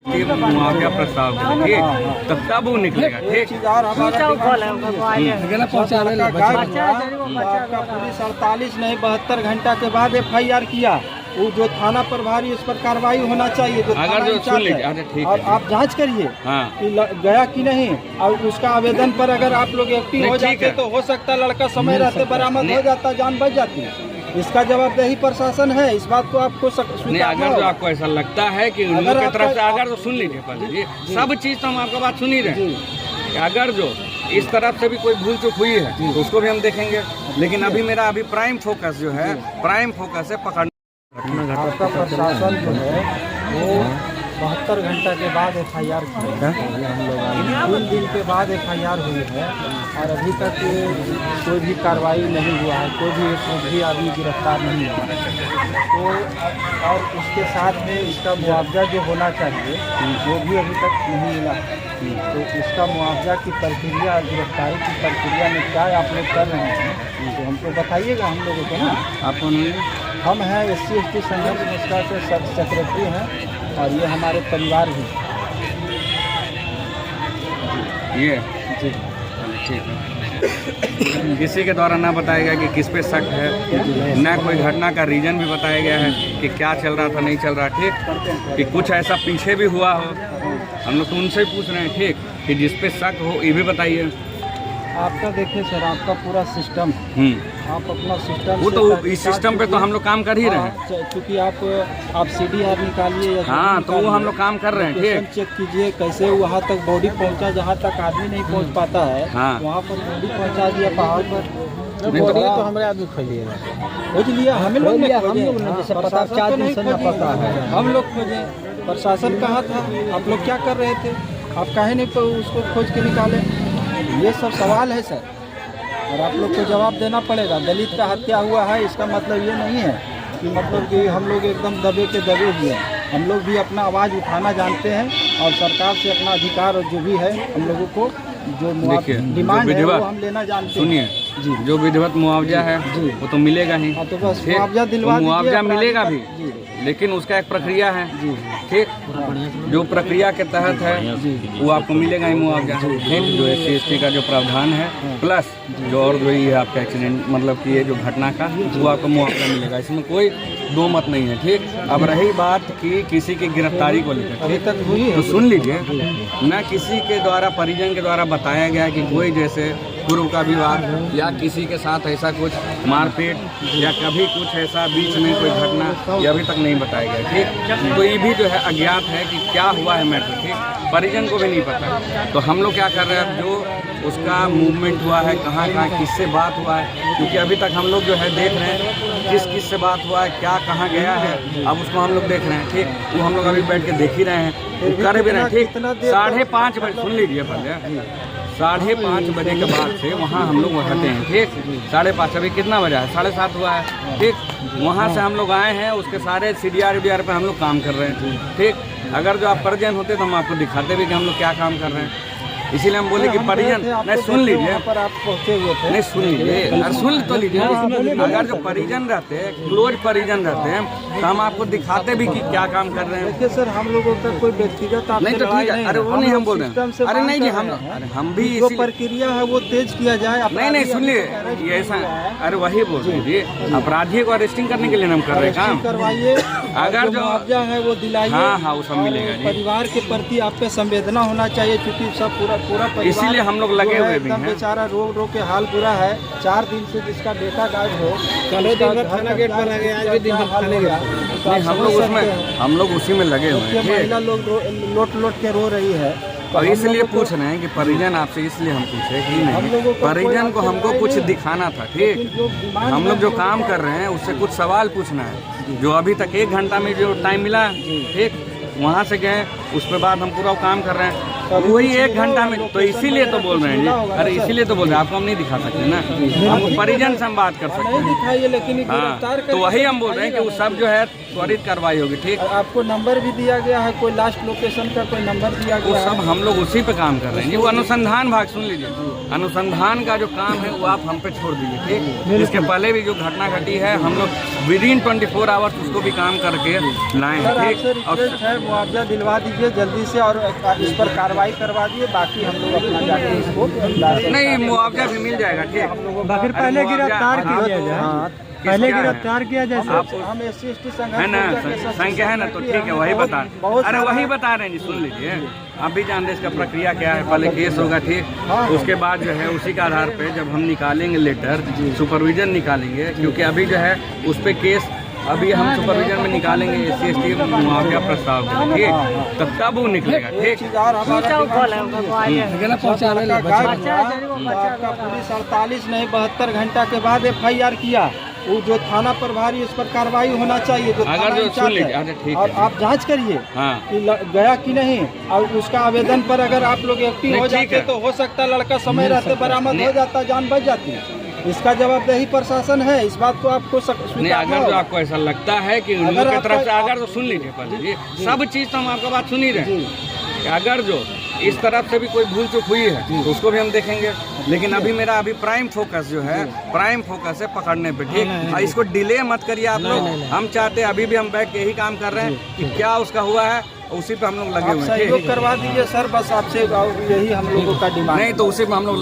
मुआवजा प्रस्ताव ठीक, तब वो निकलेगा ठीक। पुलिस 48 नहीं 72 घंटा के बाद FIR किया, वो जो थाना प्रभारी उस पर कार्रवाई होना चाहिए। जो अगर जो सुन लीजिए ठीक और आप जांच करिए कि गया कि नहीं, और उसका आवेदन पर अगर आप लोग एक्टिव हो जाते तो हो सकता लड़का समय रहते बरामद हो जाता, जान बच जाती। इसका जवाबदेही प्रशासन है, इस बात को आपको नहीं। अगर जो आपको ऐसा लगता है कि उन लोगों की तरफ से, अगर तो सुन लीजिए पहले सब चीज तो हम आपका बात सुन ही रहे हैं। अगर जो इस तरफ से भी कोई भूल चूक हुई है तो उसको भी हम देखेंगे, लेकिन अभी मेरा अभी प्राइम फोकस जो है, प्राइम फोकस है पकड़ना। आपका प्रशासन जो है वो 72 घंटा के बाद FIR किया, 3 दिन के बाद FIR हुई है और अभी तक कोई भी कार्रवाई नहीं हुआ है, कोई भी आदमी गिरफ्तार नहीं हुआ है। तो और उसके साथ में इसका मुआवजा जो होना चाहिए वो भी अभी तक नहीं मिला है। तो इसका मुआवजा की प्रक्रिया, गिरफ्तारी की प्रक्रिया में क्या आप लोग कर रहे हैं तो हमको बताइएगा, हम लोगों को ना। आपको हम हैं SC/ST संघर्ष मोर्चा के सेक्रेटरी हैं और ये हमारे परिवार भी ये जी ठीक है। किसी के द्वारा ना बताया गया कि किस पे शक है, ना कोई घटना का रीजन भी बताया गया है कि क्या चल रहा था नहीं चल रहा ठीक, कि कुछ ऐसा पीछे भी हुआ हो। हम लोग तो उनसे ही पूछ रहे हैं ठीक, कि जिस पे शक हो ये भी बताइए। आपका देखिए सर, आपका पूरा सिस्टम, आप अपना सिस्टम वो तो इस सिस्टम पे तो हम लोग काम कर ही रहे हैं, क्योंकि आप CDR निकालिए हाँ, तो वो हम लोग काम कर रहे हैं ठीक। चेक कीजिए कैसे वहाँ तक बॉडी पहुँचा, जहाँ तक आदमी नहीं पहुँच पाता है वहाँ पर बॉडी पहुँचा दिया पहाड़ पर। बॉडी तो हमारे आदमी खोजिएगा, खोज लिया हमें लोग ने, हम लोग पता है, हम लोग खोजे। प्रशासन कहाँ था, आप लोग क्या कर रहे थे, आप काहे नहीं तो उसको खोज के निकाले। ये सब सवाल है सर, और आप लोग को जवाब देना पड़ेगा। दलित का हत्या हुआ है, इसका मतलब ये नहीं है कि मतलब कि हम लोग एकदम दबे के दबे हुए हैं। हम लोग भी अपना आवाज़ उठाना जानते हैं और सरकार से अपना अधिकार और जो भी है हम लोगों को जो डिमांड है वो हम लेना जानते हैं। सुनिए जी, जो विधिवत मुआवजा है वो तो मिलेगा ही, तो बस मुआवजा दिलवा दीजिए। मुआवजा मिलेगा भी, लेकिन उसका एक प्रक्रिया है ठीक, जो प्रक्रिया के तहत है वो आपको मिलेगा ही मुआवजा ठीक। जो SC/ST का जो प्रावधान है प्लस जो और जो ये आपका एक्सीडेंट मतलब कि ये जो घटना का वो आपको मुआवजा मिलेगा, इसमें कोई दो मत नहीं है ठीक। अब रही बात कि किसी की गिरफ्तारी को लेकर अभी तक हुई है तो सुन लीजिए, न किसी के द्वारा परिजन के द्वारा बताया गया कि कोई जैसे पूर्व का विवाद या किसी के साथ ऐसा कुछ मारपीट या कभी कुछ ऐसा बीच में कोई घटना ये अभी तक नहीं बताया गया ठीक। तो ये भी जो है अज्ञात है कि क्या हुआ है मैटर ठीक, परिजन को भी नहीं पता। तो हम लोग क्या कर रहे हैं, जो उसका मूवमेंट हुआ है, कहाँ किससे बात हुआ है, क्योंकि अभी तक हम लोग जो है देख रहे हैं किस से बात हुआ है, क्या कहाँ गया है, अब उसको हम लोग देख रहे हैं ठीक। वो हम लोग अभी बैठ के देख ही रहे हैं, कर भी रहे हैं ठीक। 5:30 बजे सुन लीजिए पहले, 5:30 बजे के बाद से वहाँ हम लोग हटे हैं ठीक। 5:30 अभी कितना बजा है, 7:30 हुआ है ठीक। वहाँ से हम लोग आए हैं, उसके सारे CDR पे हम लोग काम कर रहे हैं ठीक। अगर जो आप परिजन होते तो हम आपको दिखाते भी कि हम लोग क्या काम कर रहे हैं। इसीलिए हम बोले कि परिजन नहीं, सुन लीजिए पर आप पहुँचे हुए थे, नहीं सुन लीजिए, अरे सुन तो लीजिए। अगर जो परिजन रहते हैं, क्लोज परिजन रहते हैं, तो हम आपको दिखाते भी कि क्या काम कर रहे हैं। देखिए सर, हम लोगों का कोई व्यक्तिगत नहीं तो ठीक है, अरे वो नहीं हम बोल रहे हैं, अरे नहीं जी हम भी जो प्रक्रिया है वो तेज किया जाए। नहीं सुनिए, ये ऐसा अरे वही बोल रहे हैं, अपराधी को अरेस्टिंग करने के लिए हम कर रहे हैं काम। करवाइए, अगर जो मुआवजा है वो दिलाइए। हाँ वो सब मिलेगा जी। परिवार के प्रति आप पे संवेदना होना चाहिए, क्योंकि सब पूरा परिवार, इसीलिए हम लोग लगे हुए भी हैं। बेचारा रो के हाल बुरा है। 4 दिन से जिसका बेटा गायब हो, कल दिन भर थाना गेट पर लगे, आज भी दिन भर थाने गए। नहीं हम लोग उसी में लगे हुए हैं। महिला लोग लोट के रो रही है, और इसलिए पूछ रहे हैं कि परिजन आपसे, इसलिए हम पूछे कि नहीं परिजन को हमको कुछ दिखाना था ठीक। हम लोग जो काम कर रहे हैं उससे कुछ सवाल पूछना है, जो अभी तक 1 घंटा में जो टाइम मिला ठीक, वहाँ से गए उस पर बाद हम पूरा काम कर रहे हैं वही 1 घंटा में। तो इसीलिए तो बोल रहे हैं जी, अरे इसीलिए तो बोल रहे हैं, आपको हम नहीं दिखा सकते ना, हम परिजन से हम बात कर सकते हैं। दिखाइए, लेकिन हाँ, तो वही हम बोल रहे हैं कि वो सब जो है त्वरित कार्रवाई होगी। ठीक, आपको नंबर भी दिया गया है, कोई लास्ट लोकेशन का कोई नंबर दिया वो गया सब है? हम लोग उसी पे काम कर रहे हैं जी। वो अनुसंधान भाग सुन लीजिए, अनुसंधान का जो काम है वो आप हम पे छोड़ दीजिए। ठीक, इसके पहले भी जो घटना घटी है हम लोग विदिन 24 आवर्स उसको भी काम करके लाए सर हैं। आपसे ठीक, और रिक्वेस्ट है मुआवजा दिलवा दीजिए जल्दी से और इस पर कार्रवाई करवा दिए, बाकी हम लोग अपना जाके इसको नहीं, मुआवजा भी मिल जाएगा। ठीक, फिर पहले गिरफ्तार किया जाए, पहले गिरफ्तार किया जाए। आप हम SC/ST है ना, संख्या है ना, तो ठीक है, वही बता, अरे वही बता रहे हैं जी। सुन लीजिए, आप भी जानते हैं इसका प्रक्रिया क्या है। पहले केस होगा, ठीक, उसके बाद जो है उसी के आधार पे जब हम निकालेंगे लेटर, सुपरविजन निकालेंगे, क्योंकि अभी जो है उस पर केस अभी हम सुपरविजन में निकालेंगे SC/ST मुआवजा प्रस्ताव के लिए। ठीक, तब तब वो निकलेगा। ठीक, आपका पुलिस 48 नहीं 72 घंटा के बाद FIR किया, वो जो थाना प्रभारी इस पर कार्रवाई होना चाहिए, जो अगर जो सुन लीजिए, अच्छा ठीक और है, आप जांच करिए हाँ कि गया कि नहीं, और उसका आवेदन पर अगर आप लोग एक्टिव नहीं, हो ठीक जाते है। तो हो सकता है लड़का समय रहते बरामद हो जाता, जान बच जाती। इसका जवाबदेही प्रशासन है, इस बात को आपको नहीं। अगर जो आपको ऐसा लगता है कि उन लोग की तरफ से, अगर तो सुन लीजिए पहले जी, सब चीज़ तो हम आपका बात सुन ही रहे हैं। अगर जो इस तरफ से भी कोई भूल चूक हुई है तो उसको भी हम देखेंगे, लेकिन अभी मेरा प्राइम फोकस जो है, प्राइम फोकस है पकड़ने पे। ठीक, इसको डिले मत करिए आप लोग। हम चाहते हैं, अभी भी हम बैठ के यही काम कर रहे हैं कि क्या उसका हुआ है, उसी पे हम लोग लगे हुए हैं। सहयोग करवा दीजिए सर, बस आपसे यही हम लोगों का डिमांड। नहीं तो उसी पे हम लोग